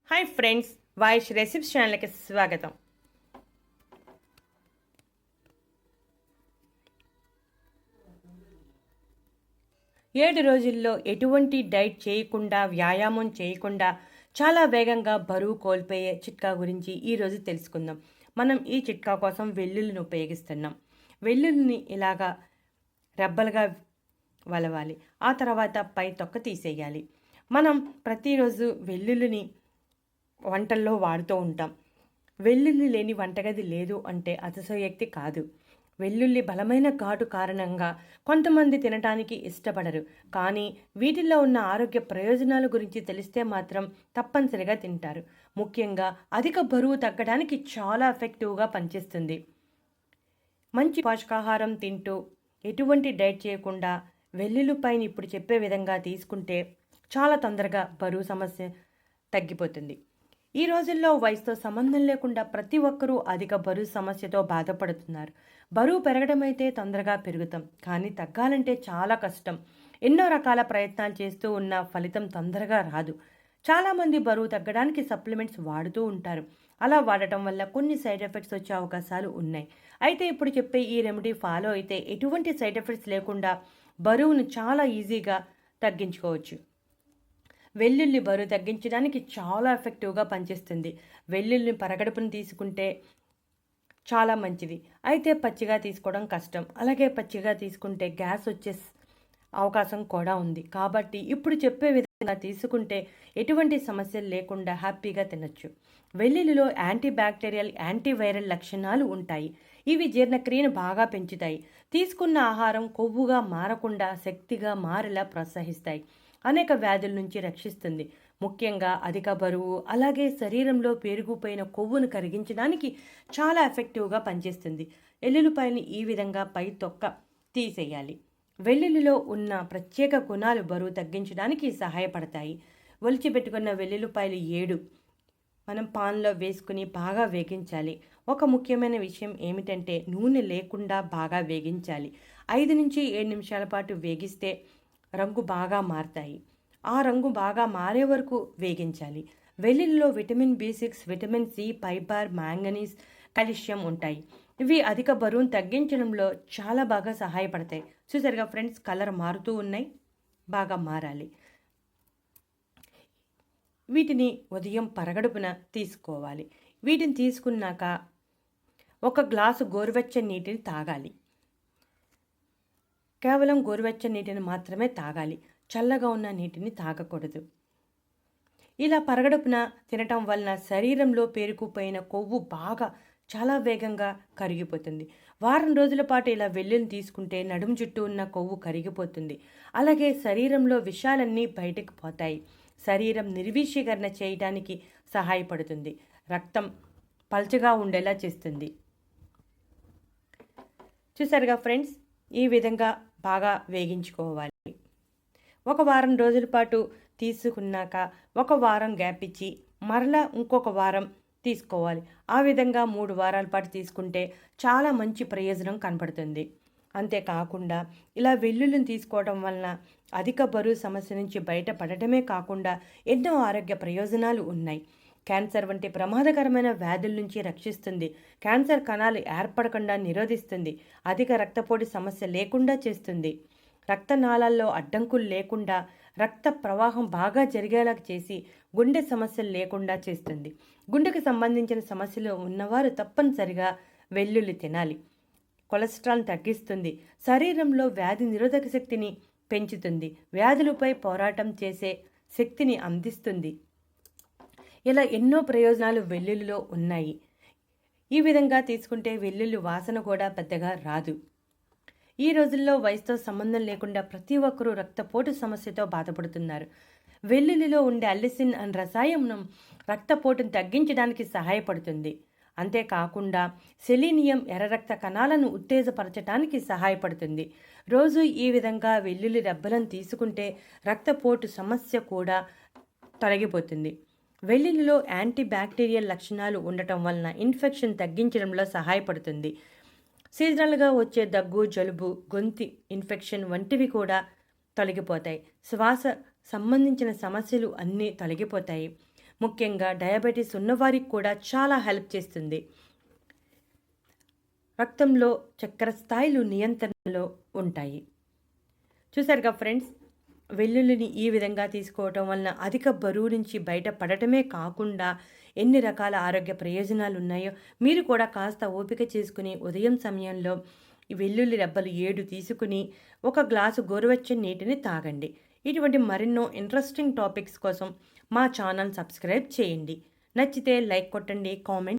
Hi friends, వాయిష్ recipes ఛానల్కి స్వాగతం. ఏడు రోజుల్లో ఎటువంటి డైట్ చేయకుండా, వ్యాయామం చేయకుండా చాలా వేగంగా బరువు కోల్పోయే చిట్కా గురించి ఈరోజు తెలుసుకుందాం. మనం ఈ చిట్కా కోసం వెల్లుల్లిని ఉపయోగిస్తున్నాం. వెల్లుల్లిని ఇలాగా రెబ్బలుగా వలవాలి. ఆ తర్వాత పై తొక్క తీసేయాలి. మనం ప్రతిరోజు వెల్లుల్లిని వంటల్లో వాడుతూ ఉంటాం. వెల్లుల్లి లేని వంటగది లేదు అంటే అతిశయోక్తి కాదు. వెల్లుల్లి బలమైన ఘాటు కారణంగా కొంతమంది తినటానికి ఇష్టపడరు. కానీ వీటిల్లో ఉన్న ఆరోగ్య ప్రయోజనాల గురించి తెలిస్తే మాత్రం తప్పనిసరిగా తింటారు. ముఖ్యంగా అధిక బరువు తగ్గడానికి చాలా ఎఫెక్టివ్గా పనిచేస్తుంది. మంచి పోషకాహారం తింటూ ఎటువంటి డైట్ చేయకుండా వెల్లుల్లిపైని ఇప్పుడు చెప్పే విధంగా తీసుకుంటే చాలా తొందరగా బరువు సమస్య తగ్గిపోతుంది. ఈ రోజుల్లో వయసుతో సంబంధం లేకుండా ప్రతి ఒక్కరూ అధిక బరువు సమస్యతో బాధపడుతున్నారు. బరువు పెరగడం అయితే తొందరగా పెరుగుతాం, కానీ తగ్గాలంటే చాలా కష్టం. ఎన్నో రకాల ప్రయత్నాలు చేస్తూ ఉన్న ఫలితం తొందరగా రాదు. చాలామంది బరువు తగ్గడానికి సప్లిమెంట్స్ వాడుతూ ఉంటారు. అలా వాడటం వల్ల కొన్ని సైడ్ ఎఫెక్ట్స్ వచ్చే అవకాశాలు ఉన్నాయి. అయితే ఇప్పుడు చెప్పే ఈ రెమెడీ ఫాలో అయితే ఎటువంటి సైడ్ ఎఫెక్ట్స్ లేకుండా బరువును చాలా ఈజీగా తగ్గించుకోవచ్చు. వెల్లుల్లి బరువు తగ్గించడానికి చాలా ఎఫెక్టివ్గా పనిచేస్తుంది. వెల్లుల్లిని పరగడుపును తీసుకుంటే చాలా మంచిది. అయితే పచ్చిగా తీసుకోవడం కష్టం. అలాగే పచ్చిగా తీసుకుంటే గ్యాస్ వచ్చే అవకాశం కూడా ఉంది. కాబట్టి ఇప్పుడు చెప్పే విధంగా తీసుకుంటే ఎటువంటి సమస్యలు లేకుండా హ్యాపీగా తినచ్చు. వెల్లుల్లిలో యాంటీ బ్యాక్టీరియల్, యాంటీవైరల్ లక్షణాలు ఉంటాయి. ఇవి జీర్ణక్రియను బాగా పెంచుతాయి. తీసుకున్న ఆహారం కొవ్వుగా మారకుండా శక్తిగా మారేలా ప్రోత్సహిస్తాయి. అనేక వ్యాధుల నుంచి రక్షిస్తుంది. ముఖ్యంగా అధిక బరువు, అలాగే శరీరంలో పేరుకుపోయిన కొవ్వును కరిగించడానికి చాలా ఎఫెక్టివ్గా పనిచేస్తుంది. ఎల్లుల్లిపాయని ఈ విధంగా పై తొక్క తీసేయాలి. వెల్లుల్లిలో ఉన్న ప్రత్యేక గుణాలు బరువు తగ్గించడానికి సహాయపడతాయి. ఒలిచిపెట్టుకున్న వెల్లుల్లిపాయలు 7 మనం పాన్లో వేసుకుని బాగా వేగించాలి. ఒక ముఖ్యమైన విషయం ఏమిటంటే నూనె లేకుండా బాగా వేగించాలి. 5 నుంచి 7 నిమిషాల పాటు వేగిస్తే రంగు బాగా మారతాయి. ఆ రంగు బాగా మారే వరకు వేగించాలి. వెల్లుల్లిలో vitamin B6, vitamin C, fibre, manganese, calcium ఉంటాయి. ఇవి అధిక బరువును తగ్గించడంలో చాలా బాగా సహాయపడతాయి. చూసారుగా ఫ్రెండ్స్, కలర్ మారుతూ ఉన్నాయి, బాగా మారాలి. వీటిని ఉదయం పరగడుపున తీసుకోవాలి. వీటిని తీసుకున్నాక ఒక గ్లాసు గోరువెచ్చని నీటిని తాగాలి. కేవలం గోరువెచ్చని నీటిని మాత్రమే తాగాలి. చల్లగా ఉన్న నీటిని తాగకూడదు. ఇలా పరగడుపున తినటం వలన శరీరంలో పేరుకుపోయిన కొవ్వు బాగా చాలా వేగంగా కరిగిపోతుంది. వారం రోజుల పాటు ఇలా వెల్లుల్లిని తీసుకుంటే నడుము చుట్టూ ఉన్న కొవ్వు కరిగిపోతుంది. అలాగే శరీరంలో విషాలన్నీ బయటకు పోతాయి. శరీరం నిర్వీషీకరణ చేయడానికి సహాయపడుతుంది. రక్తం పల్చగా ఉండేలా చేస్తుంది. చూసారుగా ఫ్రెండ్స్, ఈ విధంగా బాగా వేగించుకోవాలి. ఒక వారం రోజుల పాటు తీసుకున్నాక ఒక వారం గ్యాప్ ఇచ్చి మరలా ఇంకొక వారం తీసుకోవాలి. ఆ విధంగా 3 వారాల పాటు తీసుకుంటే చాలా మంచి ప్రయోజనం కనపడుతుంది. అంతేకాకుండా ఇలా వెల్లుల్లిని తీసుకోవడం వలన అధిక బరువు సమస్య నుంచి బయటపడటమే కాకుండా ఎన్నో ఆరోగ్య ప్రయోజనాలు ఉన్నాయి. క్యాన్సర్ వంటి ప్రమాదకరమైన వ్యాధుల నుంచి రక్షిస్తుంది. క్యాన్సర్ కణాలు ఏర్పడకుండా నిరోధిస్తుంది. అధిక రక్తపోటు సమస్య లేకుండా చేస్తుంది. రక్తనాళాల్లో అడ్డంకులు లేకుండా రక్త ప్రవాహం బాగా జరిగేలా చేసి గుండె సమస్యలు లేకుండా చేస్తుంది. గుండెకు సంబంధించిన సమస్యలు ఉన్నవారు తప్పనిసరిగా వెల్లుల్లి తినాలి. కొలెస్ట్రాల్ తగ్గిస్తుంది. శరీరంలో వ్యాధి నిరోధక శక్తిని పెంచుతుంది. వ్యాధులపై పోరాటం చేసే శక్తిని అందిస్తుంది. ఇలా ఎన్నో ప్రయోజనాలు వెల్లుల్లిలో ఉన్నాయి. ఈ విధంగా తీసుకుంటే వెల్లుల్లి వాసన కూడా పెద్దగా రాదు. ఈ రోజుల్లో వయసుతో సంబంధం లేకుండా ప్రతి ఒక్కరూ రక్తపోటు సమస్యతో బాధపడుతున్నారు. వెల్లుల్లిలో ఉండే అల్లిసిన్ అనే రసాయనం రక్తపోటును తగ్గించడానికి సహాయపడుతుంది. అంతేకాకుండా సెలీనియం ఎర్ర రక్త కణాలను ఉత్తేజపరచడానికి సహాయపడుతుంది. రోజు ఈ విధంగా వెల్లుల్లి రెబ్బలను తీసుకుంటే రక్తపోటు సమస్య కూడా తొలగిపోతుంది. వెల్లుల్లిలో యాంటీ బ్యాక్టీరియల్ లక్షణాలు ఉండటం వలన ఇన్ఫెక్షన్ తగ్గించడంలో సహాయపడుతుంది. సీజనల్గా వచ్చే దగ్గు, జలుబు, గొంతు ఇన్ఫెక్షన్ వంటివి కూడా తొలగిపోతాయి. శ్వాస సంబంధించిన సమస్యలు అన్నీ తొలగిపోతాయి. ముఖ్యంగా డయాబెటీస్ ఉన్నవారికి కూడా చాలా హెల్ప్ చేస్తుంది. రక్తంలో చక్కెర స్థాయిలు నియంత్రణలో ఉంటాయి. చూసారుగా ఫ్రెండ్స్, వెల్లుల్లిని ఈ విధంగా తీసుకోవటం వలన అధిక బరువు నుంచి బయటపడటమే కాకుండా ఎన్ని రకాల ఆరోగ్య ప్రయోజనాలు ఉన్నాయో మీరు కూడా కాస్త ఓపిక చేసుకుని ఉదయం సమయంలో ఈ వెల్లుల్లి రెబ్బలు 7 తీసుకుని ఒక గ్లాసు గోరువెచ్చని నీటిని తాగండి. ఇటువంటి మరెన్నో ఇంట్రెస్టింగ్ టాపిక్స్ కోసం మా ఛానల్ సబ్స్క్రైబ్ చేయండి. నచ్చితే లైక్ కొట్టండి, కామెంట్